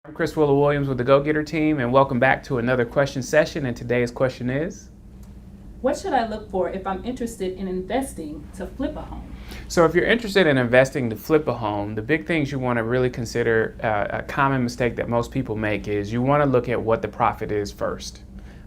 I'm Chris Willa Williams with the Go Getter team, and welcome back to another question session. And today's question is, what should I look for if I'm interested in investing to flip a home? so if you're interested in investing to flip a home, the big things you want to really consider, a common mistake that most people make is you want to look at what the profit is first.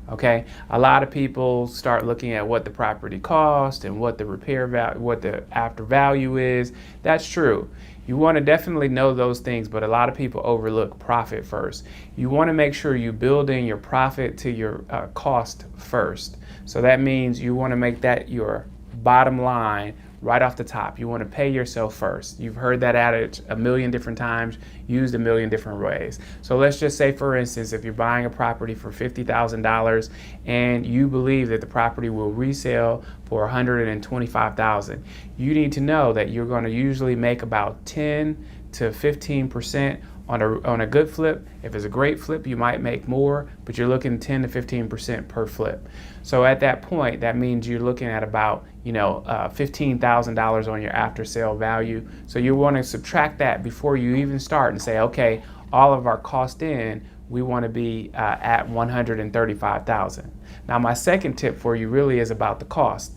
Okay, a lot of people start looking at what the property cost and what the repair value, what the after value is. That's true. You want to definitely know those things, but a lot of people overlook profit first. You want to make sure you build in your profit to your cost first. So that means you want to make that your bottom line right off the top. You want to pay yourself first. You've heard that adage a million different times, used a million different ways. So let's just say, for instance, if you're buying a property for $50,000 and you believe that the property will resell for $125,000, you need to know that you're going to usually make about 10 to 15% on a good flip. If it's a great flip, you might make more, but you're looking 10 to 15% per flip. So at that point, that means you're looking at about $15,000 on your after sale value. So you want to subtract that before you even start and say, okay, all of our cost in, we want to be at $135,000. Now, my second tip for you really is about the cost.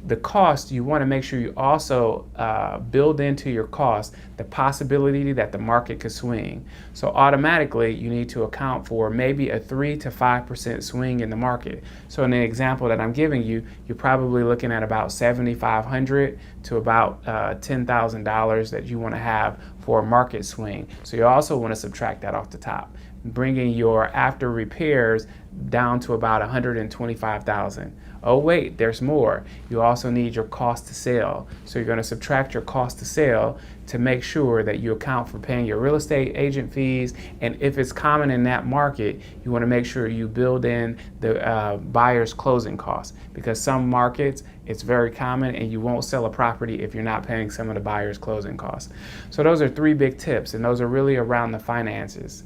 The cost, you want to make sure you also build into your cost the possibility that the market could swing. So automatically, you need to account for maybe a 3 to 5% swing in the market. So in the example that I'm giving you, you're probably looking at about $7,500 to about $10,000 that you want to have for a market swing. So you also want to subtract that off the top, bringing your after repairs down to about $125,000. Oh wait, there's more. You also need your cost to sell. So you're going to subtract your cost to sell to make sure that you account for paying your real estate agent fees. And if it's common in that market, you want to make sure you build in the buyer's closing costs, because some markets it's very common and you won't sell a property if you're not paying some of the buyer's closing costs. So those are three big tips, and those are really around the finances.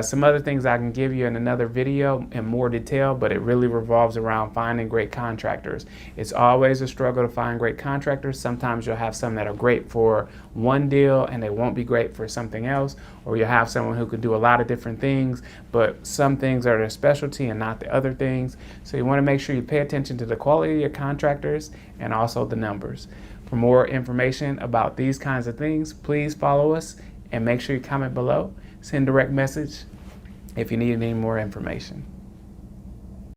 Some other things I can give you in another video in more detail, but it really revolves around finding great contractors. It's always a struggle to find great contractors. Sometimes you'll have some that are great for one deal and they won't be great for something else, or you'll have someone who can do a lot of different things, but some things are their specialty and not the other things. So you want to make sure you pay attention to the quality of your contractors and also the numbers. For more information about these kinds of things, please follow us and make sure you comment below. Send direct message if you need any more information.